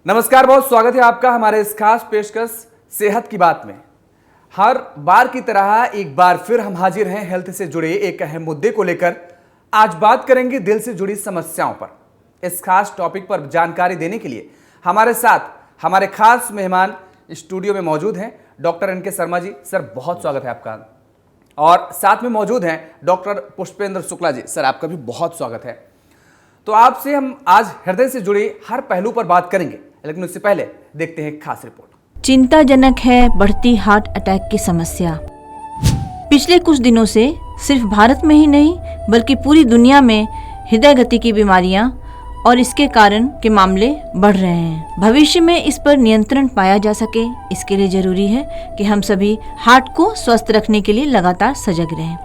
नमस्कार, बहुत स्वागत है आपका हमारे इस खास पेशकश सेहत की बात में। हर बार की तरह एक बार फिर हम हाजिर हैं हेल्थ से जुड़े एक अहम मुद्दे को लेकर। आज बात करेंगे दिल से जुड़ी समस्याओं पर। इस खास टॉपिक पर जानकारी देने के लिए हमारे साथ हमारे खास मेहमान स्टूडियो में मौजूद हैं डॉक्टर एन के शर्मा जी। सर, बहुत स्वागत है आपका। और साथ में मौजूद हैं डॉक्टर पुष्पेंद्र शुक्ला जी। सर, आपका भी बहुत स्वागत है। तो आपसे हम आज हृदय से जुड़े हर पहलू पर बात करेंगे, लेकिन उससे पहले देखते हैं एक खास रिपोर्ट। चिंताजनक है बढ़ती हार्ट अटैक की समस्या। पिछले कुछ दिनों से सिर्फ भारत में ही नहीं बल्कि पूरी दुनिया में हृदय गति की बीमारियां और इसके कारण के मामले बढ़ रहे हैं। भविष्य में इस पर नियंत्रण पाया जा सके, इसके लिए जरूरी है कि हम सभी हार्ट को स्वस्थ रखने के लिए लगातार सजग रहें।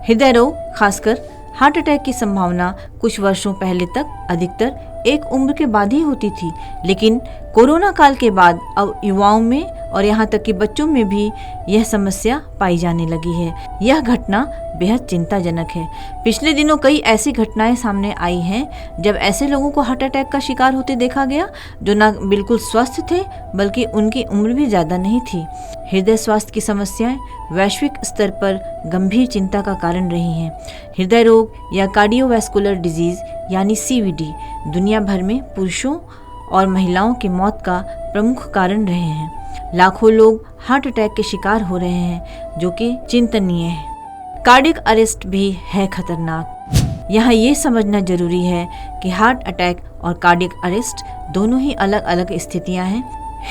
हृदय रोग, खासकर हार्ट अटैक की संभावना कुछ वर्षों पहले तक अधिकतर एक उम्र के बाद ही होती थी, लेकिन कोरोना काल के बाद अब युवाओं में और यहाँ तक कि बच्चों में भी यह समस्या पाई जाने लगी है। यह घटना बेहद चिंताजनक है। पिछले दिनों कई ऐसी घटनाएं सामने आई हैं जब ऐसे लोगों को हार्ट अटैक का शिकार होते देखा गया जो न बिल्कुल स्वस्थ थे बल्कि उनकी उम्र भी ज़्यादा नहीं थी। हृदय स्वास्थ्य की समस्याएं वैश्विक स्तर पर गंभीर चिंता का कारण रही हैं। हृदय रोग या कार्डियोवैस्कुलर डिजीज यानी CVD दुनिया भर में पुरुषों और महिलाओं की मौत का प्रमुख कारण रहे हैं। लाखों लोग हार्ट अटैक के शिकार हो रहे हैं, जो कि चिंतनीय है। कार्डियक अरेस्ट भी है खतरनाक। यहाँ ये समझना जरूरी है कि हार्ट अटैक और कार्डियक अरेस्ट दोनों ही अलग अलग स्थितियां हैं।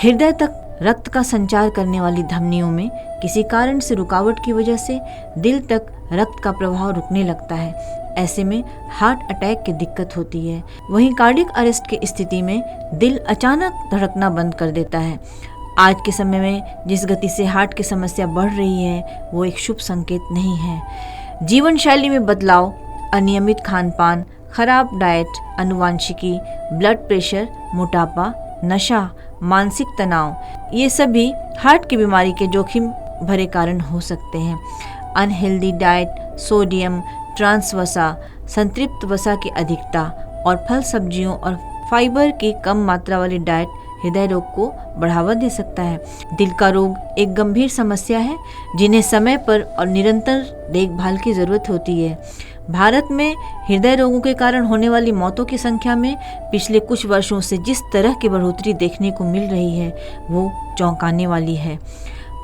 हृदय तक रक्त का संचार करने वाली धमनियों में किसी कारण से रुकावट की वजह से दिल तक रक्त का प्रवाह रुकने लगता है। ऐसे में हार्ट अटैक की दिक्कत होती है। वहीं कार्डियक अरेस्ट की स्थिति में दिल अचानक धड़कना बंद कर देता है। आज के समय में जिस गति से हार्ट की समस्या बढ़ रही है वो एक शुभ संकेत नहीं है। जीवन शैली में बदलाव, अनियमित खान पान, खराब डाइट, अनुवांशिकी, ब्लड प्रेशर, मोटापा, नशा, मानसिक तनाव, ये सभी हार्ट की बीमारी के जोखिम भरे कारण हो सकते हैं। अनहेल्दी डाइट, सोडियम, ट्रांस वसा, संतृप्त वसा की अधिकता और फल सब्जियों और फाइबर की कम मात्रा वाली डाइट हृदय रोग को बढ़ावा दे सकता है। दिल का रोग एक गंभीर समस्या है जिन्हें समय पर और निरंतर देखभाल की जरूरत होती है। भारत में हृदय रोगों के कारण होने वाली मौतों की संख्या में पिछले कुछ वर्षों से जिस तरह की बढ़ोतरी देखने को मिल रही है वो चौंकाने वाली है।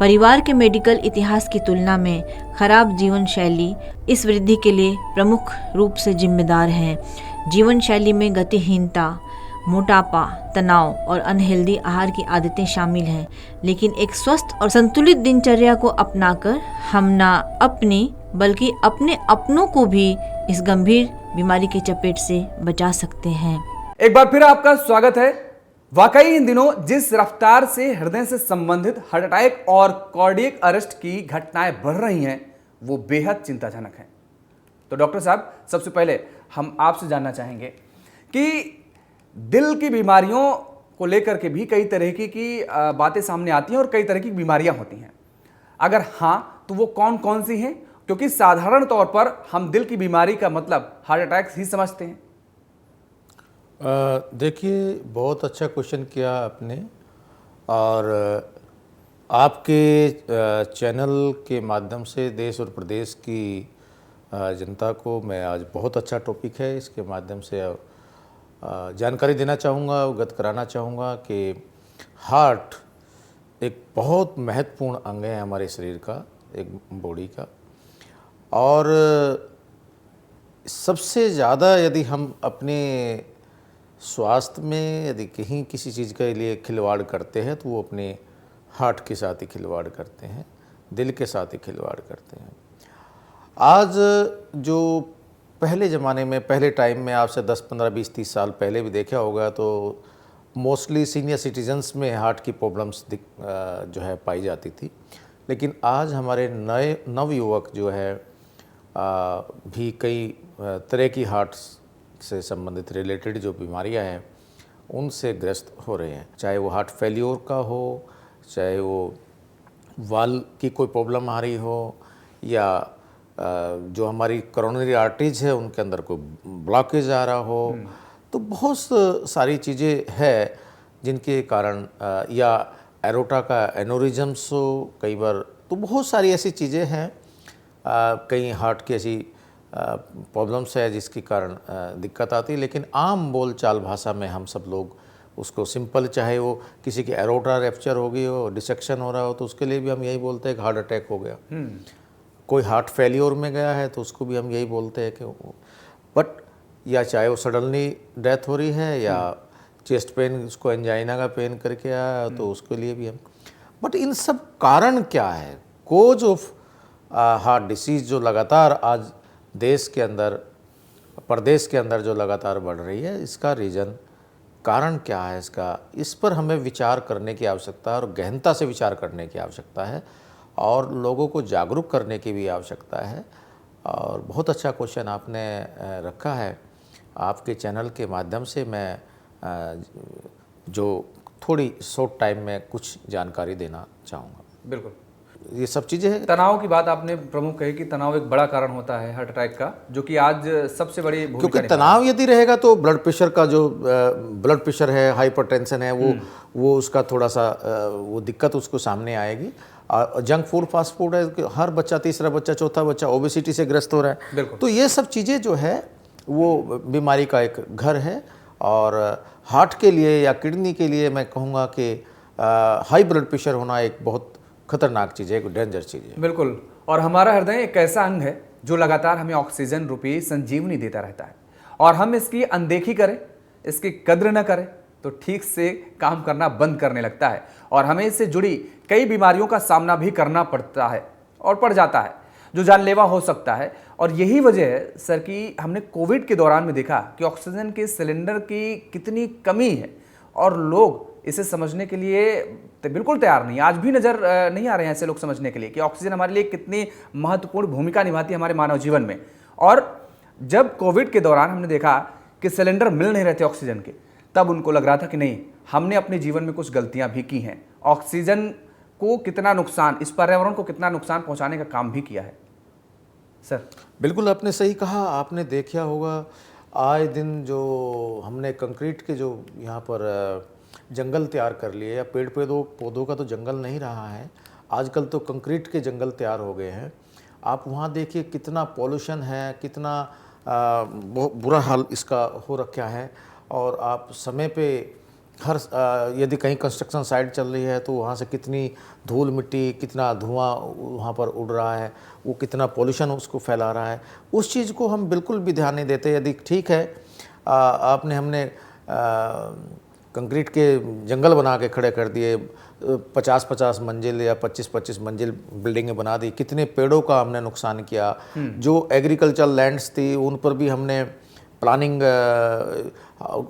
परिवार के मेडिकल इतिहास की तुलना में खराब जीवन शैली इस वृद्धि के लिए प्रमुख रूप से जिम्मेदार है। जीवन शैली में गतिहीनता, मोटापा, तनाव और अनहेल्दी आहार की आदतें शामिल हैं, लेकिन एक स्वस्थ और संतुलित दिनचर्या को अपनाकर हम न अपनी बल्कि अपने अपनों को भी इस गंभीर बीमारी की चपेट से बचा सकते हैं। एक बार फिर आपका स्वागत है। वाकई इन दिनों जिस रफ्तार से हृदय से संबंधित हार्ट अटैक और कार्डियक अरेस्ट की घटनाएं बढ़ रही हैं वो बेहद चिंताजनक हैं। तो डॉक्टर साहब, सबसे पहले हम आपसे जानना चाहेंगे कि दिल की बीमारियों को लेकर के भी कई तरह की बातें सामने आती हैं और कई तरह की बीमारियां होती हैं। अगर हाँ तो वो कौन कौन सी हैं? क्योंकि साधारण तौर पर हम दिल की बीमारी का मतलब हार्ट अटैक ही समझते हैं। देखिए, बहुत अच्छा क्वेश्चन किया आपने। और आपके चैनल के माध्यम से देश और प्रदेश की जनता को मैं आज बहुत अच्छा टॉपिक है इसके माध्यम से जानकारी देना चाहूँगा, अवगत कराना चाहूँगा कि हार्ट एक बहुत महत्वपूर्ण अंग है हमारे शरीर का, एक बॉडी का। और सबसे ज़्यादा यदि हम अपने स्वास्थ्य में यदि कहीं किसी चीज़ के लिए खिलवाड़ करते हैं तो वो अपने हार्ट के साथ ही खिलवाड़ करते हैं, दिल के साथ ही खिलवाड़ करते हैं। आज जो पहले ज़माने में, पहले टाइम में, आपसे 10, 15, 20, 30 साल पहले भी देखा होगा तो मोस्टली सीनियर सिटीजन्स में हार्ट की प्रॉब्लम्स जो है पाई जाती थी। लेकिन आज हमारे नए नवयुवक जो है भी कई तरह की हार्ट से संबंधित रिलेटेड जो बीमारियां हैं उनसे ग्रस्त हो रहे हैं। चाहे वो हार्ट फेल्योर का हो, चाहे वो वाल की कोई प्रॉब्लम आ रही हो, या जो हमारी कोरोनरी आर्टरीज है उनके अंदर कोई ब्लॉकेज आ रहा हो। तो बहुत सारी चीज़ें हैं जिनके कारण या एरोटा का एनोरिज्म्स हो कई बार, तो बहुत सारी ऐसी चीज़ें हैं, कई हार्ट की ऐसी प्रॉब्लम्स है जिसके कारण दिक्कत आती है। लेकिन आम बोल चाल भाषा में हम सब लोग उसको सिंपल, चाहे वो किसी की एरोटा रैप्चर हो गई हो, डिसेक्शन हो रहा हो, तो उसके लिए भी हम यही बोलते हैं कि हार्ट अटैक हो गया। कोई हार्ट फेल्योर में गया है तो उसको भी हम यही बोलते हैं कि बट, या चाहे वो सडनली डेथ हो रही है या चेस्ट पेन, उसको एंजाइना का पेन करके आया तो उसके लिए भी हम, बट इन सब कारण क्या है, कोज ऑफ हार्ट डिसीज़ जो लगातार आज देश के अंदर, प्रदेश के अंदर जो लगातार बढ़ रही है, इसका रीज़न, कारण क्या है इसका, इस पर हमें विचार करने की आवश्यकता है और गहनता से विचार करने की आवश्यकता है और लोगों को जागरूक करने की भी आवश्यकता है। और बहुत अच्छा क्वेश्चन आपने रखा है। आपके चैनल के माध्यम से मैं जो थोड़ी शॉर्ट टाइम में कुछ जानकारी देना चाहूँगा। बिल्कुल, ये सब चीज़ें हैं। तनाव की बात आपने प्रमुख कही कि तनाव एक बड़ा कारण होता है हार्ट अटैक का, जो कि आज सबसे बड़ी भूमिका क्योंकि तनाव यदि रहेगा तो ब्लड प्रेशर का जो ब्लड प्रेशर है, हाइपरटेंशन है, वो उसका थोड़ा सा वो दिक्कत उसको सामने आएगी। जंक फूड, फास्ट फूड है, हर बच्चा, तीसरा बच्चा, चौथा बच्चा ओबेसिटी से ग्रस्त हो रहा है। तो ये सब चीज़ें जो है वो बीमारी का एक घर है। और हार्ट के लिए या किडनी के लिए मैं कहूँगा कि हाई ब्लड प्रेशर होना एक बहुत खतरनाक चीज़ है, एक डेंजर चीज़ है। बिल्कुल, और हमारा हृदय एक ऐसा अंग है जो लगातार हमें ऑक्सीजन रूपी संजीवनी देता रहता है, और हम इसकी अनदेखी करें, इसकी कद्र न करें तो ठीक से काम करना बंद करने लगता है और हमें इससे जुड़ी कई बीमारियों का सामना भी करना पड़ता है और पड़ जाता है, जो जानलेवा हो सकता है। और यही वजह है सर कि हमने कोविड के दौरान में देखा कि ऑक्सीजन के सिलेंडर की कितनी कमी है और लोग इसे समझने के लिए बिल्कुल तैयार नहीं। आज भी नज़र नहीं आ रहे हैं ऐसे लोग समझने के लिए कि ऑक्सीजन हमारे लिए कितनी महत्वपूर्ण भूमिका निभाती है हमारे मानव जीवन में। और जब कोविड के दौरान हमने देखा कि सिलेंडर मिल नहीं रहे थे ऑक्सीजन के, तब उनको लग रहा था कि नहीं, हमने अपने जीवन में कुछ गलतियां भी की हैं, ऑक्सीजन को कितना नुकसान, इस पर्यावरण को कितना नुकसान पहुंचाने का काम भी किया है। सर बिल्कुल आपने सही कहा। आपने देखा होगा आए दिन जो हमने कंक्रीट के जो यहाँ पर जंगल तैयार कर लिए, या पेड़ पौधों का तो जंगल नहीं रहा है, आजकल तो कंक्रीट के जंगल तैयार हो गए हैं। आप वहाँ देखिए कितना पॉल्यूशन है, कितना बहुत बुरा हाल इसका हो रखा है। और आप समय पे हर यदि कहीं कंस्ट्रक्शन साइट चल रही है तो वहाँ से कितनी धूल मिट्टी, कितना धुआं वहाँ पर उड़ रहा है, वो कितना पॉल्यूशन उसको फैला रहा है, उस चीज़ को हम बिल्कुल भी ध्यान नहीं देते। यदि ठीक है हमने कंक्रीट के जंगल बना के खड़े कर दिए, 50-50 मंजिल या 25-25 मंजिल बिल्डिंगें बना दी, कितने पेड़ों का हमने नुकसान किया। जो एग्रीकल्चर लैंड्स थी उन पर भी हमने प्लानिंग,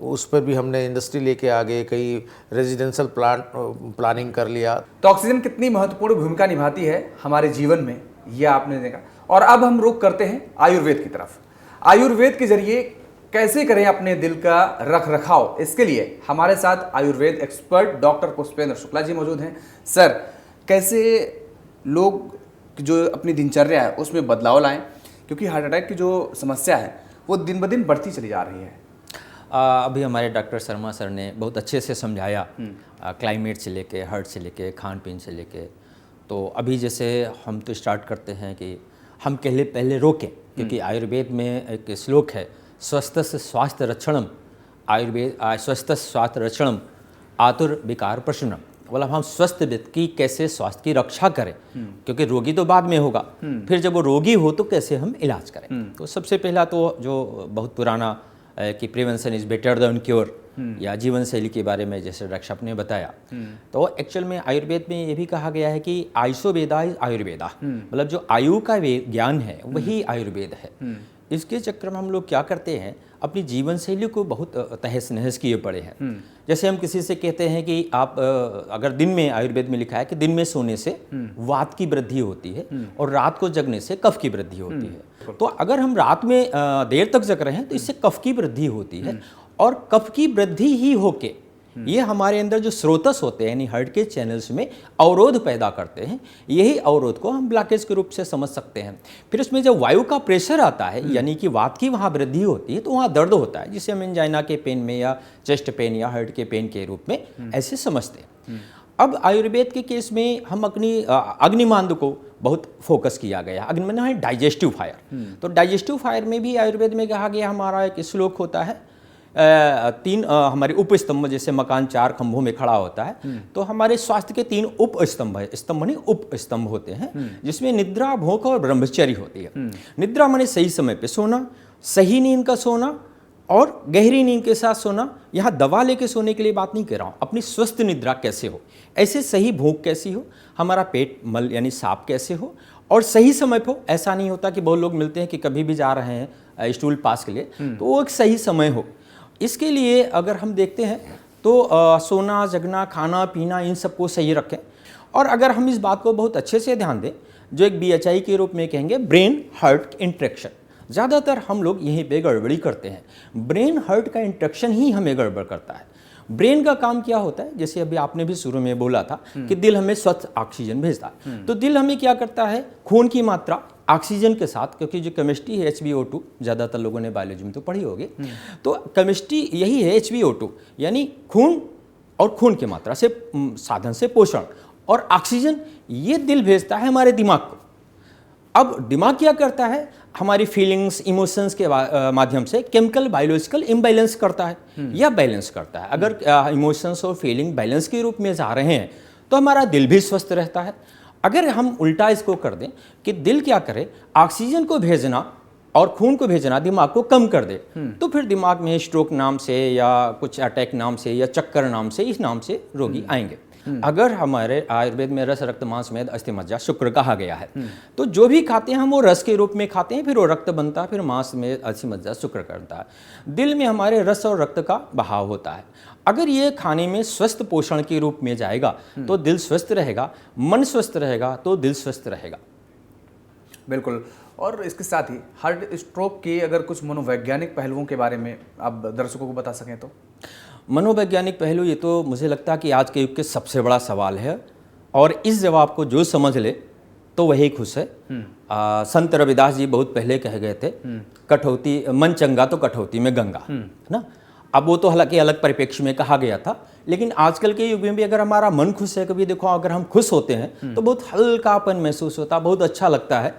उस पर भी हमने इंडस्ट्री लेके आ गए, कई रेजिडेंशियल प्लानिंग कर लिया। तो ऑक्सीजन कितनी महत्वपूर्ण भूमिका निभाती है हमारे जीवन में, यह आपने देखा। और अब हम रुख करते हैं आयुर्वेद की तरफ। आयुर्वेद के जरिए कैसे करें अपने दिल का रख रखाव, इसके लिए हमारे साथ आयुर्वेद एक्सपर्ट डॉक्टर पुष्पेंद्र शुक्ला जी मौजूद हैं। सर, कैसे लोग जो अपनी दिनचर्या है उसमें बदलाव लाएं, क्योंकि हार्ट अटैक की जो समस्या है वो दिन ब दिन बढ़ती चली जा रही है। अभी हमारे डॉक्टर शर्मा सर ने बहुत अच्छे से समझाया, क्लाइमेट से लेके, हार्ट से लेके, खान पीन से लेके। तो अभी जैसे हम तो स्टार्ट करते हैं कि हम पहले रोकें, क्योंकि आयुर्वेद में एक श्लोक है, स्वस्थ स्वास्थ्य रक्षणम, आयुर्वेद स्वस्थ स्वास्थ्य रक्षणम आतुर विकार प्रशमनम। मतलब हम स्वस्थ व्यक्ति की कैसे स्वास्थ्य की रक्षा करें, क्योंकि रोगी तो बाद में होगा, फिर जब वो रोगी हो तो कैसे हम इलाज करें। तो सबसे पहला तो जो बहुत पुराना कि prevention is better than cure, या जीवन शैली के बारे में जैसे डॉक्टर साहब ने बताया, तो एक्चुअल में आयुर्वेद में ये भी कहा गया है कि आयुषो वेदा इज आयुर्वेदा, मतलब जो आयु का ज्ञान है वही आयुर्वेद है। इसके चक्कर में हम लोग क्या करते हैं, अपनी जीवन शैली को बहुत तहस नहस किए पड़े हैं। जैसे हम किसी से कहते हैं कि आप अगर दिन में, आयुर्वेद में लिखा है कि दिन में सोने से वात की वृद्धि होती है और रात को जगने से कफ की वृद्धि होती है। तो अगर हम रात में देर तक जग रहे हैं तो इससे कफ की वृद्धि होती है, और कफ की वृद्धि ही होके ये हमारे अंदर जो स्रोतस होते हैं यानी हार्ट के चैनल्स में अवरोध पैदा करते हैं। यही अवरोध को हम ब्लॉकेज के रूप से समझ सकते हैं। फिर उसमें जब वायु का प्रेशर आता है यानी कि वात की वहाँ वृद्धि होती है तो वहाँ दर्द होता है, जिसे हम एंजाइना के पेन में या चेस्ट पेन या हार्ट के पेन के रूप में ऐसे समझते हैं। अब आयुर्वेद के केस में हम अपनी अग्निमांद को बहुत फोकस किया गया। अग्निमांद है डाइजेस्टिव फायर। तो डाइजेस्टिव फायर में भी आयुर्वेद में कहा गया, हमारा एक श्लोक होता है, तीन हमारे उपस्तंभ, जैसे मकान 4 खंभों में खड़ा होता है, तो हमारे स्वास्थ्य के 3 उपस्तंभ है। स्तंभ नहीं उपस्तंभ होते हैं, जिसमें निद्रा, भूख और ब्रह्मचर्य होती है। निद्रा माने सही समय पे सोना, सही नींद का सोना और गहरी नींद के साथ सोना। यहाँ दवा लेके सोने के लिए बात नहीं कर रहा हूँ, अपनी स्वस्थ निद्रा कैसे हो, ऐसे सही भूख कैसी हो, हमारा पेट मल यानी साफ कैसे हो और सही समय पर हो। ऐसा नहीं होता कि बहुत लोग मिलते हैं कि कभी भी जा रहे हैं स्टूल पास के लिए, तो वो एक सही समय हो। इसके लिए अगर हम देखते हैं तो सोना, जगना, खाना पीना, इन सबको सही रखें। और अगर हम इस बात को बहुत अच्छे से ध्यान दें, जो एक BHI के रूप में कहेंगे ब्रेन हार्ट इंटरेक्शन, ज़्यादातर हम लोग यहीं पे गड़बड़ी करते हैं। ब्रेन हार्ट का इंटरेक्शन ही हमें गड़बड़ करता है। ब्रेन का काम क्या होता है, जैसे अभी आपने भी शुरू में बोला था कि दिल हमें स्वच्छ ऑक्सीजन भेजता है, तो दिल हमें क्या करता है, खून की मात्रा ऑक्सीजन के साथ, क्योंकि जो केमिस्ट्री है HbO2, ज़्यादातर लोगों ने बायोलॉजी में तो पढ़ी होगी, तो केमिस्ट्री यही है HbO2 यानी खून और खून की मात्रा से साधन से पोषण, और ऑक्सीजन ये दिल भेजता है हमारे दिमाग को। अब दिमाग क्या करता है, हमारी फीलिंग्स, इमोशंस के माध्यम से केमिकल बायोलॉजिकल इम्बैलेंस करता है या बैलेंस करता है। अगर इमोशंस और फीलिंग बैलेंस के रूप में जा रहे हैं तो हमारा दिल भी स्वस्थ रहता है। अगर हम उल्टा इसको कर दें कि दिल क्या करे, ऑक्सीजन को भेजना और खून को भेजना दिमाग को कम कर दे, तो फिर दिमाग में स्ट्रोक नाम से या कुछ अटैक नाम से या चक्कर नाम से, इस नाम से रोगी आएंगे। अगर हमारे आयुर्वेद में रस, रक्त, मांस, मेद, अस्थि, मज्जा, शुक्र कहा गया है, तो जो भी खाते हैं हम वो रस के रूप में खाते हैं, फिर वो रक्त बनता है, फिर मांस, मेद, अस्थि, मज्जा, शुक्र करता है। दिल में हमारे रस और रक्त का बहाव होता है। अगर ये खाने में स्वस्थ पोषण के रूप में जाएगा तो दिल स्वस्थ रहेगा, मन स्वस्थ रहेगा तो दिल स्वस्थ रहेगा। बिल्कुल। और इसके साथ ही हार्ट स्ट्रोक के अगर कुछ मनोवैज्ञानिक पहलुओं के बारे में आप दर्शकों को बता सकें तो। मनोवैज्ञानिक पहलू, ये तो मुझे लगता है कि आज के युग के सबसे बड़ा सवाल है, और इस जवाब को जो समझ ले तो वही खुश है। संत रविदास जी बहुत पहले कह गए थे, कठौती मन चंगा तो कठौती में गंगा, है ना। अब वो तो हालांकि अलग परिप्रेक्ष्य में कहा गया था, लेकिन आजकल के युग में भी अगर हमारा मन खुश है, कभी देखो अगर हम खुश होते हैं तो बहुत हल्कापन महसूस होता है, बहुत अच्छा लगता है।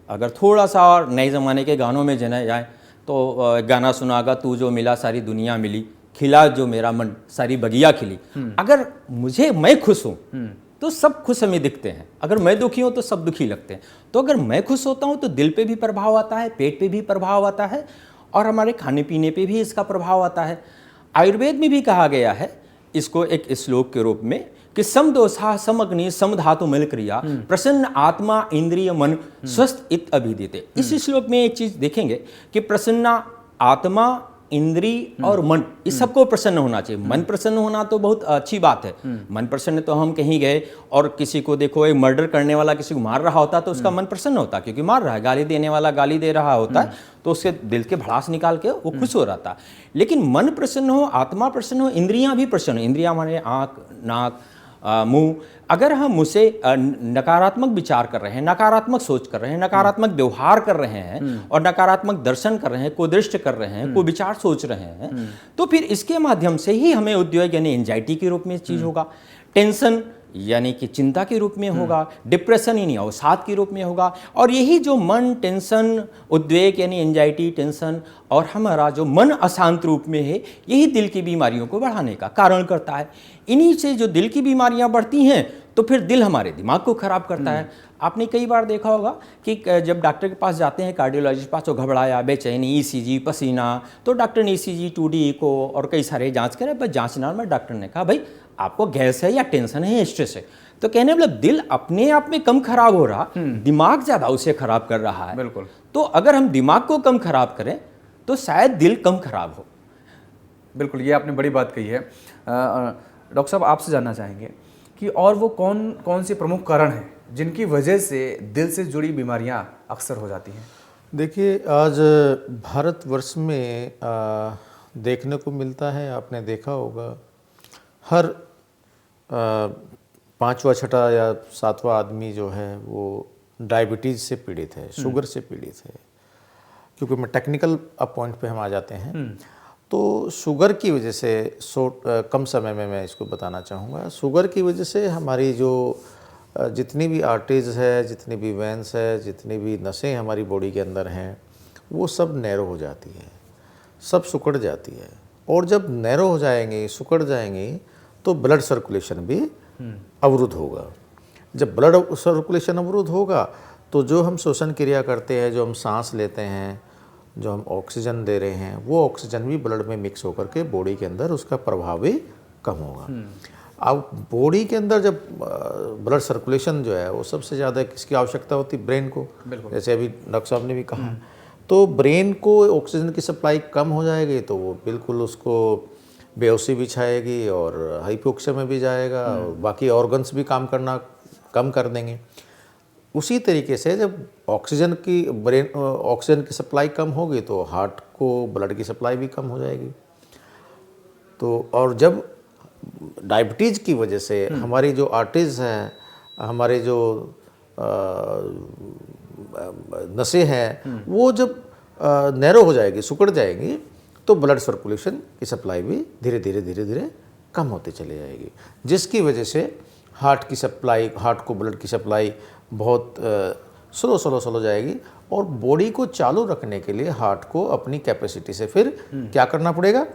अगर थोड़ा सा और नए ज़माने के गानों में जाना जाए तो गाना सुनागा, तू जो मिला सारी दुनिया मिली, खिला जो मेरा मन सारी बगिया खिली। अगर मैं खुश हूँ तो सब खुश हमें दिखते हैं, अगर मैं दुखी हूँ तो सब दुखी लगते हैं। तो अगर मैं खुश होता हूँ तो दिल पे भी प्रभाव आता है, पेट पे भी प्रभाव आता है, और हमारे खाने पीने पे भी इसका प्रभाव आता है। आयुर्वेद में भी कहा गया है इसको एक श्लोक के रूप में कि सम दोषा सम अग्नि सम धातु मल क्रिया प्रसन्न आत्मा इंद्रिय मन स्वस्थ इत अभिदिते। इस श्लोक में एक चीज देखेंगे कि प्रसन्न आत्मा, इंद्रिय और मन, इस सबको प्रसन्न होना चाहिए। मन प्रसन्न होना तो बहुत अच्छी बात है। मन प्रसन्न तो हम कहीं गए और किसी को देखो, एक मर्डर करने वाला किसी को मार रहा होता तो उसका मन प्रसन्न होता, क्योंकि मार रहा है। गाली देने वाला गाली दे रहा होता है तो उसके दिल के भड़ास निकाल के वो खुश हो रहा था। लेकिन मन प्रसन्न हो, आत्मा प्रसन्न हो, इंद्रियां भी प्रसन्न हो। इंद्रियां हमारे आँख, नाक, मुंह, अगर हम मुझसे नकारात्मक विचार कर रहे हैं, नकारात्मक सोच कर रहे हैं, नकारात्मक व्यवहार कर रहे हैं और नकारात्मक दर्शन कर रहे हैं, कुदृष्ट कर रहे हैं, को विचार सोच रहे हैं, तो फिर इसके माध्यम से ही हमें उद्वेग यानी एंजाइटी के रूप में चीज होगा, टेंशन यानी कि चिंता के रूप में होगा, डिप्रेशन यानी अवसाद के रूप में होगा। और यही जो मन, टेंशन, उद्वेग यानी एंजाइटी, टेंशन और हमारा जो मन अशांत रूप में है, यही दिल की बीमारियों को बढ़ाने का कारण करता है। इन्हीं से जो दिल की बीमारियां बढ़ती हैं तो फिर दिल हमारे दिमाग को खराब करता है। आपने कई बार देखा होगा कि जब डॉक्टर के पास जाते हैं, कार्डियोलॉजिस्ट के पास, तो घबराया, बेचैनी, ECG, पसीना, तो डॉक्टर ने ECG, 2D इको और कई सारे जांच करे, पर जांचना में डॉक्टर ने कहा भाई आपको गैस है या टेंशन है या स्ट्रेस है। तो कहने मतलब दिल अपने आप में कम खराब हो रहा, दिमाग ज्यादा उसे खराब कर रहा है। बिल्कुल। तो अगर हम दिमाग को कम खराब करें तो शायद दिल कम खराब हो। बिल्कुल, ये आपने बड़ी बात कही है। डॉक्टर साहब, आपसे जानना चाहेंगे कि और वो कौन कौन से प्रमुख कारण हैं जिनकी वजह से दिल से जुड़ी बीमारियां अक्सर हो जाती हैं? देखिए, आज भारतवर्ष में देखने को मिलता है, आपने देखा होगा हर पाँचवा छठा या सातवां आदमी जो है वो डायबिटीज़ से पीड़ित है, शुगर से पीड़ित है। क्योंकि मैं टेक्निकल पॉइंट पे हम आ जाते हैं, तो शुगर की वजह से कम समय में मैं इसको बताना चाहूँगा। शुगर की वजह से हमारी जो जितनी भी आर्टरीज है, जितनी भी वेंस है, जितनी भी नसें हमारी बॉडी के अंदर हैं, वो सब नैरो हो जाती है, सब सिकुड़ जाती है। और जब नैरो हो जाएंगी, सिकुड़ जाएंगी, तो ब्लड सर्कुलेशन भी अवरुद्ध होगा। जब ब्लड सर्कुलेशन अवरुद्ध होगा तो जो हम श्वसन क्रिया करते हैं, जो हम सांस लेते हैं, जो हम ऑक्सीजन दे रहे हैं, वो ऑक्सीजन भी ब्लड में मिक्स होकर के बॉडी के अंदर उसका प्रभाव भी कम होगा। अब बॉडी के अंदर जब ब्लड सर्कुलेशन जो है वो सबसे ज़्यादा किसकी आवश्यकता होती है? ब्रेन को। जैसे अभी डॉक्टर साहब ने भी कहा, तो ब्रेन को ऑक्सीजन की सप्लाई कम हो जाएगी तो वो बिल्कुल उसको बेहोशी भी छाएगी और हाइपोक्सिया में भी जाएगा और बाकी ऑर्गन्स भी काम करना कम कर देंगे। उसी तरीके से जब ऑक्सीजन की सप्लाई कम होगी तो हार्ट को ब्लड की सप्लाई भी कम हो जाएगी। तो और जब डायबिटीज़ की वजह से हमारी जो आर्टरीज हैं, हमारे जो नसें हैं, वो जब नैरो हो जाएगी, सिकुड़ जाएगी, तो ब्लड सर्कुलेशन की सप्लाई भी धीरे धीरे कम होती चली जाएगी, जिसकी वजह से हार्ट को ब्लड की सप्लाई बहुत स्लो जाएगी। और बॉडी को चालू रखने के लिए हार्ट को अपनी कैपेसिटी से फिर क्या करना पड़ेगा?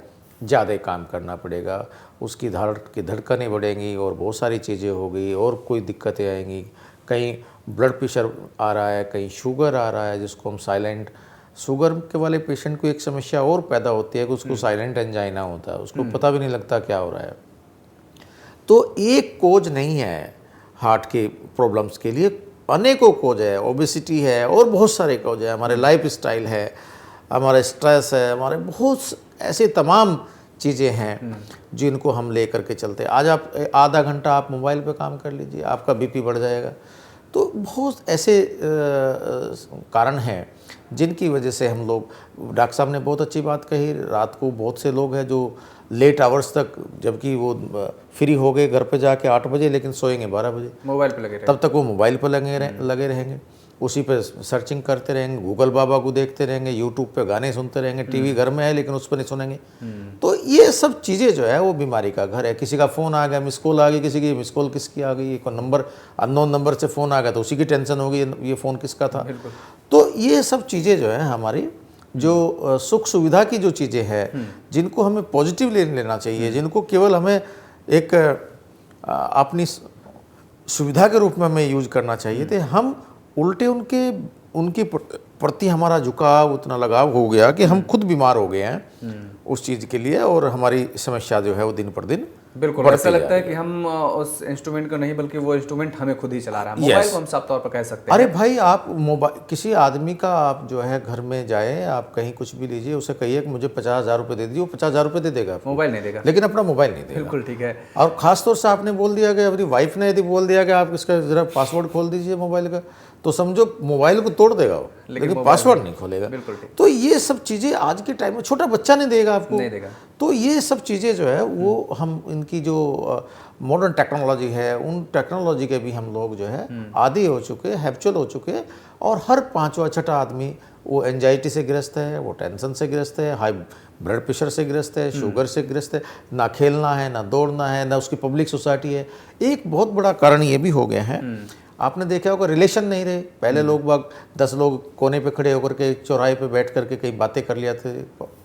ज़्यादा काम करना पड़ेगा। उसकी धड़कनें बढ़ेंगी और बहुत सारी चीज़ें होगी और कोई दिक्कतें आएंगी। कहीं ब्लड प्रेशर आ रहा है, कहीं शुगर आ रहा है, जिसको हम साइलेंट शुगर के वाले पेशेंट को एक समस्या और पैदा होती है कि उसको साइलेंट एंजाइना होता है, उसको पता भी नहीं लगता क्या हो रहा है। तो एक कोज नहीं है हार्ट के प्रॉब्लम्स के लिए, अनेकों कोज है। ओबेसिटी है और बहुत सारे कोज है, हमारे लाइफ स्टाइल है, हमारा स्ट्रेस है, हमारे बहुत ऐसे तमाम चीज़ें हैं जिनको हम ले करके चलते हैं। आज आप आधा घंटा आप मोबाइल पे काम कर लीजिए, आपका बीपी बढ़ जाएगा। तो बहुत ऐसे कारण हैं जिनकी वजह से हम लोग, डॉक्टर साहब ने बहुत अच्छी बात कही, रात को बहुत से लोग हैं जो लेट आवर्स तक, जबकि वो फ्री हो गए घर पे जाके 8 बजे, लेकिन सोएंगे 12 बजे, मोबाइल पे लगे तब तक वो मोबाइल पर लगे रहेंगे, उसी पे सर्चिंग करते रहेंगे, गूगल बाबा को देखते रहेंगे, यूट्यूब पे गाने सुनते रहेंगे, टीवी घर में है लेकिन उस पर नहीं सुनेंगे। तो ये सब चीज़ें जो है वो बीमारी का घर है। किसी का फ़ोन आ गया, मिस कॉल आ गई, किसी की मिस कॉल किसकी आ गई, कोई नंबर अननोन नंबर से फ़ोन आ गया तो उसी की टेंशन होगी ये फ़ोन किसका था। तो ये सब चीज़ें जो है हमारी जो सुख सुविधा की जो चीज़ें हैं, जिनको हमें पॉजिटिव लेना चाहिए, जिनको केवल हमें एक अपनी सुविधा के रूप में हमें यूज करना चाहिए थे, हम उल्टे उनके प्रति हमारा झुकाव, उतना लगाव हो गया कि हम खुद बीमार हो गए हैं उस चीज़ के लिए, और हमारी समस्या जो है वो दिन पर दिन बिल्कुल ऐसा लगता है कि हम उस इंस्ट्रूमेंट को नहीं बल्कि वो इंस्ट्रूमेंट हमें खुद ही चला रहा है। मोबाइल को हम साफ तौर पर कह सकते हैं। अरे भाई, आप मोबाइल किसी आदमी का आप जो है घर में जाए, आप कहीं कुछ भी लीजिए, उसे कहिए कि मुझे 50,000 रुपये दे दीजिए, वो 50,000 रुपये दे देगा, मोबाइल नहीं देगा, लेकिन अपना मोबाइल नहीं देगा। बिल्कुल ठीक है। और खासतौर से आपने बोल दिया कि अपनी वाइफ ने यदि बोल दिया कि आप इसका जरा पासवर्ड खोल दीजिए मोबाइल का, तो समझो मोबाइल को तोड़ देगा वो, लेकिन पासवर्ड नहीं खोलेगा। तो ये सब चीज़ें आज के टाइम में छोटा बच्चा नहीं देगा आपको, नहीं देगा। तो ये सब चीज़ें जो है वो हम इनकी जो मॉडर्न टेक्नोलॉजी है, उन टेक्नोलॉजी के भी हम लोग जो है आदी हो चुके हैं, हैप्चुअल हो चुके हैं। और हर पांचवा छठा आदमी वो एंजाइटी से ग्रस्त है, वो टेंशन से ग्रस्त है, हाई ब्लड प्रेशर से ग्रस्त है, शुगर से ग्रस्त है, ना खेलना है, ना दौड़ना है, ना उसकी पब्लिक सोसाइटी है। एक बहुत बड़ा कारण ये भी हो गया है, आपने देखा होगा रिलेशन नहीं रहे। पहले लोग बाग 10 लोग कोने पे खड़े होकर के चौराहे पे बैठ करके कहीं बातें कर लिया थे,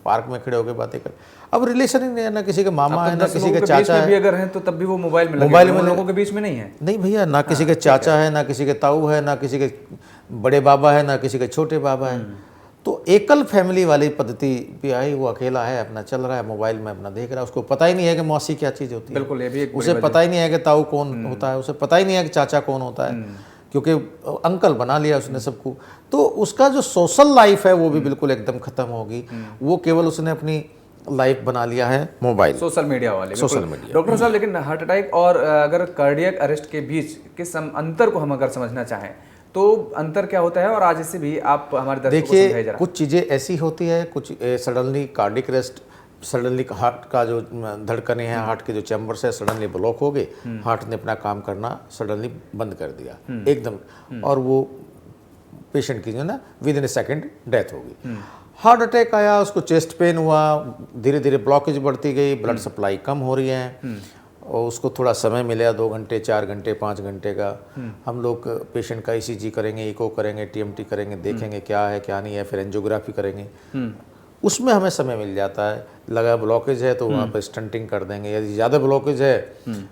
पार्क में खड़े होकर बातें कर। अब रिलेशन ही नहीं है, ना किसी का मामा है, ना किसी का चाचा है, भी अगर हैं तो तब भी वो मोबाइल में लोगों के बीच में नहीं है। नहीं भैया, ना किसी का चाचा है, ना किसी के ताऊ है, ना किसी के बड़े बाबा है, ना किसी के छोटे बाबा है। तो एकल फैमिली वाली पद्धति भी आई, वो अकेला है, अपना चल रहा है, मोबाइल में अपना देख रहा है, उसको पता ही नहीं है कि मौसी क्या चीज़ होती है। बिल्कुल, ये भी एक उसे पता ही नहीं है कि ताऊ कौन होता है, उसे पता ही नहीं है कि चाचा कौन होता है, क्योंकि अंकल बना लिया उसने सबको। तो उसका जो सोशल लाइफ है वो भी बिल्कुल एकदम खत्म होगी। वो केवल उसने अपनी लाइफ बना लिया है मोबाइल, सोशल मीडिया वाले। Social media. डॉक्टर साहब, लेकिन हार्ट अटैक और अगर कार्डियक अरेस्ट के बीच के अंतर को हम अगर समझना चाहें तो अंतर क्या होता है, और आज इससे भी आप हमारे दर्शकों को समझाइए जरा। कुछ चीज़ें ऐसी होती है, कुछ suddenly cardiac arrest suddenly heart का जो धड़कनें हैं, हार्ट के जो चैम्बर्स है सडनली ब्लॉक हो गए, हार्ट ने अपना काम करना सडनली बंद कर दिया एकदम, और वो पेशेंट की जो ना with in A second death हो गई। हार्ट अटैक आया, उसको चेस्ट पेन हुआ, धीरे धीरे ब्लॉकेज बढ़ती गई, ब्लड सप्लाई कम हो रही है, और उसको थोड़ा समय मिला 2 घंटे 4 घंटे 5 घंटे का। हम लोग पेशेंट का ईसीजी करेंगे, इको करेंगे, टीएमटी करेंगे, देखेंगे क्या है क्या नहीं है, फिर एंजियोग्राफी करेंगे, उसमें हमें समय मिल जाता है। लगा ब्लॉकेज है तो वहाँ पर स्टंटिंग कर देंगे, यदि ज़्यादा ब्लॉकेज है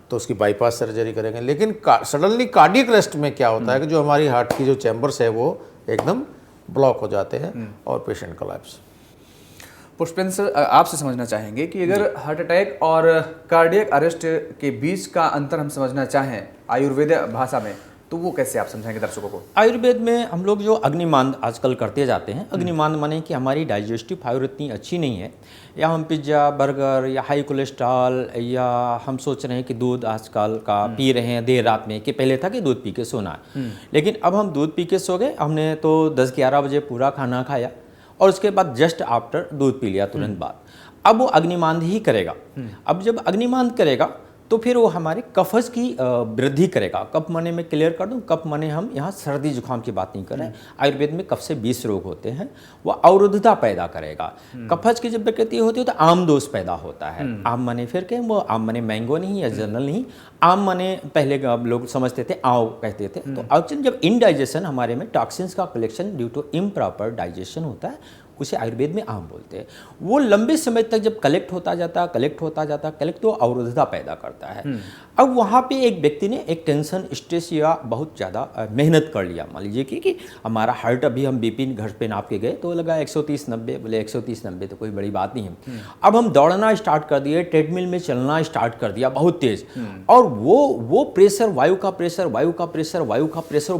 तो उसकी बाईपास सर्जरी करेंगे। लेकिन सडनली कार्डियक अरेस्ट में क्या होता है कि जो हमारी हार्ट की जो चैम्बर्स है वो एकदम ब्लॉक हो जाते हैं और पेशेंट कोलैप्स। पुष्पेंद्र सर, आपसे समझना चाहेंगे कि अगर हार्ट अटैक और कार्डियक अरेस्ट के बीच का अंतर हम समझना चाहें आयुर्वेद भाषा में, तो वो कैसे आप समझाएंगे दर्शकों को? आयुर्वेद में हम लोग जो अग्निमांद आजकल करते जाते हैं, अग्निमांद माने कि हमारी डाइजेस्टिव फाइबर इतनी अच्छी नहीं है, या हम पिज्ज़ा बर्गर या हाई कोलेस्ट्रॉल, या हम सोच रहे हैं कि दूध आजकल का पी रहे हैं देर रात में, कि पहले था कि दूध पी के सोना है, लेकिन अब हम दूध पी के सो गए, हमने तो 10-11 बजे पूरा खाना खाया और उसके बाद जस्ट आफ्टर दूध पी लिया तुरंत बाद। अब वो अग्निमांद ही करेगा। अब जब अग्निमांद करेगा तो फिर वो हमारे कफज की वृद्धि करेगा। कफ माने मैं क्लियर कर दूं, कफ माने हम यहाँ सर्दी जुकाम की बात नहीं कर रहे हैं। आयुर्वेद में कफ से 20 रोग होते हैं, वो अवरुद्धता पैदा करेगा। कफज की जब प्रकृति होती है तो आम दोष पैदा होता है। आम माने फिर क्या, वो आम माने मैंगो नहीं या जनरल नहीं, आम माने पहले लोग समझते थे आव कहते थे। तो एक्चुअली जब इनडाइजेशन हमारे में टॉक्सिन्स का collection due to improper digestion होता है, उसे आयुर्वेद में आम बोलते हैं। वो लंबे समय तक जब कलेक्ट होता जाता तो अवरुद्धता पैदा करता है। अब वहाँ पे एक व्यक्ति ने एक टेंशन स्ट्रेस या बहुत ज़्यादा मेहनत कर लिया, मान लीजिए कि हमारा हार्ट, अभी हम बीपी घर पे नाप के गए तो लगा 130/90, बोले 130/90 तो कोई बड़ी बात नहीं है। अब हम दौड़ना स्टार्ट कर दिए, ट्रेडमिल में चलना स्टार्ट कर दिया बहुत तेज, और वो प्रेशर, वायु का प्रेशर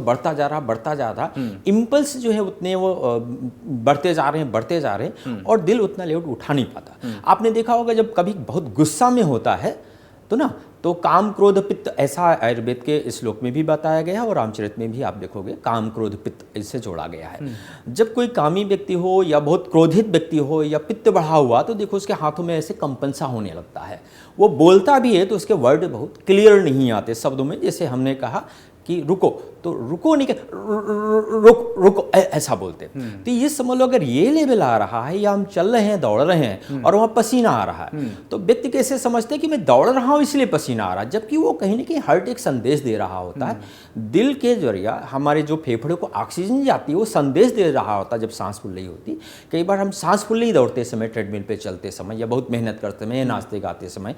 बढ़ता जा रहा, इम्पल्स जो है उतने वो बढ़ते जा रहे हैं और दिल उतना लेवल उठा नहीं पाता। आपने देखा होगा जब कभी बहुत गुस्सा में होता है तो काम क्रोध पित्त, ऐसा आयुर्वेद के श्लोक में भी बताया गया है और रामचरित में भी आप देखोगे काम क्रोध पित्त इससे जोड़ा गया है। जब कोई कामी व्यक्ति हो या बहुत क्रोधित व्यक्ति हो या पित्त बढ़ा हुआ, तो देखो उसके हाथों में ऐसे कंपनसा होने लगता है। वो बोलता भी है तो उसके वर्ड बहुत क्लियर नहीं आते शब्दों में। जैसे हमने कहा कि रुको, तो रुको नहीं, रुको ऐसा बोलते। तो ये समझ लो अगर ये लेवल आ रहा है या हम चल रहे हैं, दौड़ रहे हैं और वहाँ पसीना आ रहा है, तो व्यक्ति कैसे समझते हैं कि मैं दौड़ रहा हूँ इसलिए पसीना आ रहा है, जबकि वो कहीं ना कहीं हार्ट एक संदेश दे रहा होता है। दिल के जरिया हमारे जो फेफड़े को ऑक्सीजन जाती है वो संदेश दे रहा होता है जब सांस फूल रही होती। कई बार हम सांस फूल रही दौड़ते समय, ट्रेडमिल पे चलते समय, या बहुत मेहनत करते समय, नाचते गाते समय,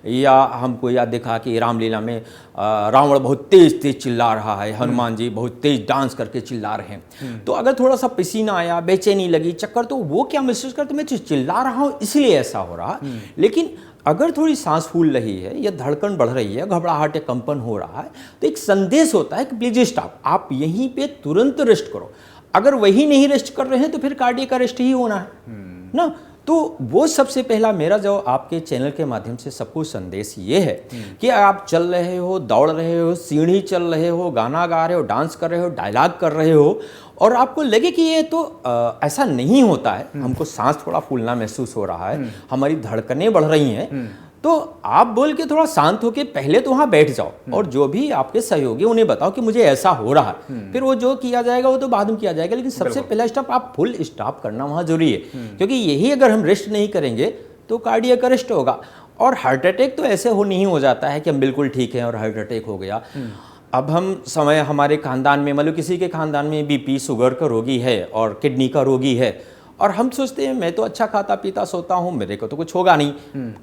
या हमको याद देखा कि रामलीला में रावण बहुत तेज चिल्ला रहा है, हनुमान जी बहुत तेज डांस करके चिल्ला रहे हैं। तो अगर थोड़ा सा पसीना आया, बेचैनी लगी, चक्कर, तो वो क्या महसूस करते, मैं चिल्ला रहा हूँ इसलिए ऐसा हो रहा। लेकिन अगर थोड़ी सांस फूल रही है या धड़कन बढ़ रही है, घबराहट या कंपन हो रहा है, तो एक संदेश होता है कि प्लीज स्टॉप, आप यहीं पे तुरंत रेस्ट करो। अगर वही नहीं रेस्ट कर रहे हैं तो फिर कार्डियक अरेस्ट ही होना है ना। तो वो सबसे पहला मेरा जो आपके चैनल के माध्यम से सबको संदेश ये है कि आप चल रहे हो, दौड़ रहे हो, सीढ़ी चल रहे हो, गाना गा रहे हो, डांस कर रहे हो, डायलॉग कर रहे हो, और आपको लगे कि ये तो ऐसा नहीं होता है, हमको सांस थोड़ा फूलना महसूस हो रहा है, हमारी धड़कनें बढ़ रही हैं, तो आप बोल के थोड़ा शांत होके पहले तो वहाँ बैठ जाओ और जो भी आपके सहयोगी उन्हें बताओ कि मुझे ऐसा हो रहा है। फिर वो जो किया जाएगा वो तो बाद में किया जाएगा, लेकिन सबसे पहला स्टेप आप फुल स्टॉप करना वहाँ जरूरी है, क्योंकि यही अगर हम रेस्ट नहीं करेंगे तो कार्डियक अरेस्ट होगा। और हार्ट अटैक तो ऐसे नहीं हो जाता है कि हम बिल्कुल ठीक हैं और हार्ट अटैक हो गया। अब हम समय हमारे खानदान में, मतलब किसी के खानदान में बीपी शुगर का रोगी है और किडनी का रोगी है, और हम सोचते हैं मैं तो अच्छा खाता पीता सोता हूँ, मेरे को तो कुछ होगा नहीं,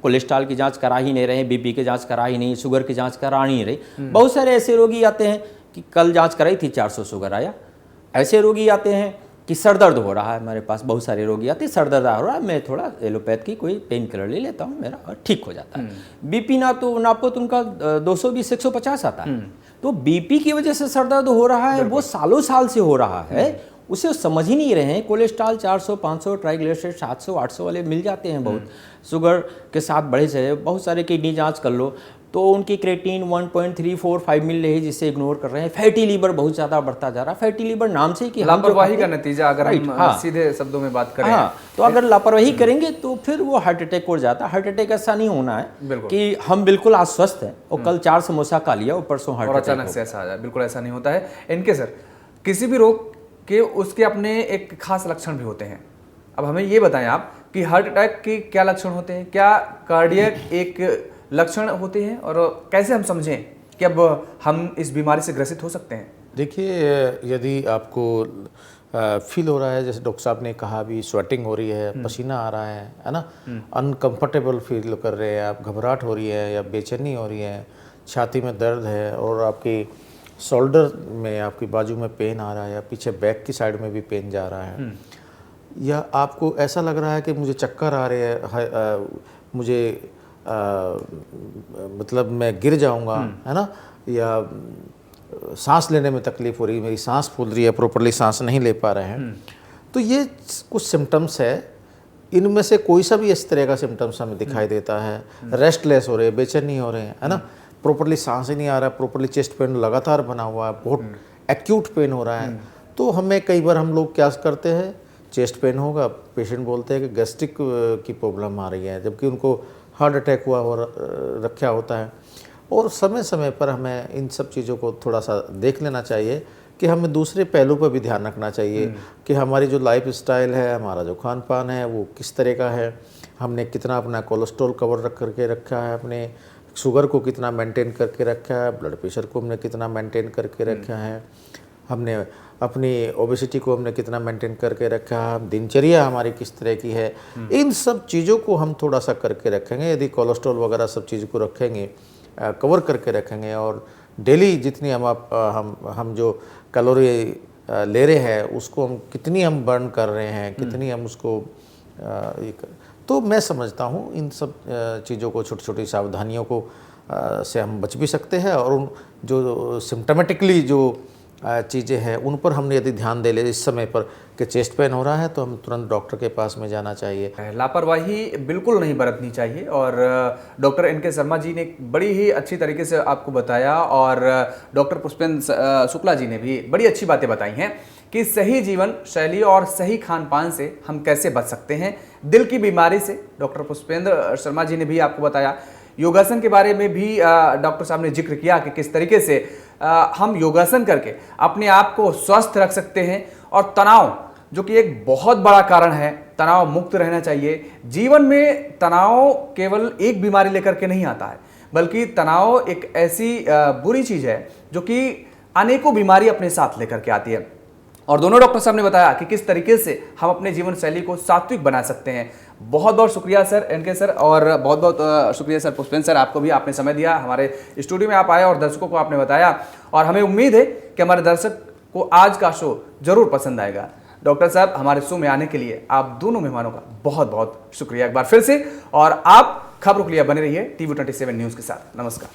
कोलेस्ट्रॉल की जांच करा ही नहीं रहे, बीपी की जांच करा ही नहीं, शुगर की जांच करा नहीं रही। बहुत सारे ऐसे रोगी आते हैं कि कल जांच कराई थी 400 शुगर आया। ऐसे रोगी आते हैं कि सर दर्द हो रहा है, हमारे पास बहुत सारे रोगी आते हैं, सर दर्द हो रहा है, मैं थोड़ा एलोपैथ की कोई पेन किलर ले लेता हूँ, मेरा ठीक हो जाता है। बीपी नापो तो उनका 220-150 आता है। तो बीपी की वजह से सर दर्द हो रहा है, वो सालों साल से हो रहा है, उसे समझ ही नहीं रहे हैं। कोलेस्ट्रॉल 400-500, ट्राइग्लिसराइड 700-800 वाले मिल जाते हैं बहुत, शुगर के साथ बढ़े से बहुत सारे किडनी जांच कर लो, तो उनकी क्रेटीन 1.345 मिल रही है, जिसे इग्नोर कर रहे हैं। फैटी लीवर बहुत ज़्यादा बढ़ता जा रहा है। फैटी लीवर नाम से कि लापरवाही का नतीजा, अगर हम सीधे शब्दों में बात करें। हाँ, तो अगर लापरवाही करेंगे तो फिर वो हार्ट अटैक हो जाता है। हार्ट अटैक ऐसा नहीं होना है कि हम बिल्कुल आज स्वस्थ हैं और कल 4 समोसा खा लिया और परसों हार्ट अटैक अचानक से ऐसा आ जाए, बिल्कुल ऐसा नहीं होता है। इनके सर, किसी भी रोग के उसके अपने एक खास लक्षण भी होते हैं। अब हमें ये बताएं आप कि हार्ट अटैक के क्या लक्षण होते हैं, क्या कार्डियक एक लक्षण होते हैं, और कैसे हम समझें कि अब हम इस बीमारी से ग्रसित हो सकते हैं? देखिए, यदि आपको फील हो रहा है, जैसे डॉक्टर साहब ने कहा, भी स्वेटिंग हो रही है, पसीना आ रहा है ना, अनकंफर्टेबल फील कर रहे हैं आप, घबराहट हो रही है या बेचैनी हो रही है, छाती में दर्द है और आपकी शोल्डर में, आपकी बाजू में पेन आ रहा है, या पीछे बैक की साइड में भी पेन जा रहा है, या आपको ऐसा लग रहा है कि मुझे चक्कर आ रहे हैं, मुझे मतलब मैं गिर जाऊंगा, है ना, या सांस लेने में तकलीफ हो रही है, मेरी सांस फूल रही है, प्रॉपरली सांस नहीं ले पा रहे हैं, तो ये कुछ सिम्टम्स है। इनमें से कोई सा भी इस तरह का सिम्टम्स हमें दिखाई देता है, रेस्टलेस हो रहे हैं, बेचैनी हो रहे हैं, है ना, प्रॉपरली सांस ही नहीं आ रहा है, प्रॉपरली चेस्ट पेन लगातार बना हुआ है, बहुत एक्यूट पेन हो रहा है, तो हमें कई बार हम लोग क्या करते हैं, चेस्ट पेन होगा, पेशेंट बोलते हैं कि गैस्ट्रिक की प्रॉब्लम आ रही है, जबकि उनको हार्ट अटैक हुआ हो रखा होता है। और समय समय पर हमें इन सब चीज़ों को थोड़ा सा देख लेना चाहिए कि हमें दूसरे पहलू पर भी ध्यान रखना चाहिए कि हमारी जो लाइफ स्टाइल है, हमारा जो खान पान है, वो किस तरह का है, हमने कितना अपना कोलेस्ट्रॉल कवर करके रखा है, अपने शुगर को कितना मेंटेन करके रखा है, ब्लड प्रेशर को हमने कितना मेंटेन करके रखा है, हमने अपनी ओबेसिटी को हमने कितना मेंटेन करके रखा है, दिनचर्या हमारी किस तरह की है, इन सब चीज़ों को हम थोड़ा सा करके रखेंगे। यदि कोलेस्ट्रॉल वगैरह सब चीज़ को रखेंगे, कवर करके रखेंगे, और डेली जितनी हम जो कैलोरी ले रहे हैं उसको हम कितनी हम बर्न कर रहे हैं, कितनी हम उसको तो मैं समझता हूँ इन सब चीज़ों को, छोटी छोटी सावधानियों को से हम बच भी सकते हैं, और उन जो सिम्टमेटिकली जो चीज़ें हैं उन पर हमने यदि ध्यान दे ले इस समय पर कि चेस्ट पेन हो रहा है, तो हम तुरंत डॉक्टर के पास में जाना चाहिए। लापरवाही बिल्कुल नहीं बरतनी चाहिए, और डॉक्टर एन.के. शर्मा जी ने बड़ी ही अच्छी तरीके से आपको बताया, और डॉक्टर पुष्पेंद्र शुक्ला जी ने भी बड़ी अच्छी बातें बताई हैं कि सही जीवन शैली और सही खान पान से हम कैसे बच सकते हैं दिल की बीमारी से। डॉक्टर पुष्पेंद्र शर्मा जी ने भी आपको बताया, योगासन के बारे में भी डॉक्टर साहब ने जिक्र किया कि किस तरीके से हम योगासन करके अपने आप को स्वस्थ रख सकते हैं, और तनाव जो कि एक बहुत बड़ा कारण है, तनाव मुक्त रहना चाहिए। जीवन में तनाव केवल एक बीमारी लेकर के नहीं आता है, बल्कि तनाव एक ऐसी बुरी चीज़ है जो कि अनेकों बीमारी अपने साथ लेकर के आती है। और दोनों डॉक्टर साहब ने बताया कि किस तरीके से हम अपने जीवन शैली को सात्विक बना सकते हैं। बहुत बहुत शुक्रिया सर एन.के. सर, और बहुत बहुत शुक्रिया सर पुष्पेंद्र सर, आपको भी आपने समय दिया, हमारे स्टूडियो में आप आए और दर्शकों को आपने बताया, और हमें उम्मीद है कि हमारे दर्शक को आज का शो जरूर पसंद आएगा। डॉक्टर साहब, हमारे शो में आने के लिए आप दोनों मेहमानों का बहुत बहुत शुक्रिया एक बार फिर से, और आप खबरों के लिए बने रहिए TV 27 न्यूज़ के साथ। नमस्कार।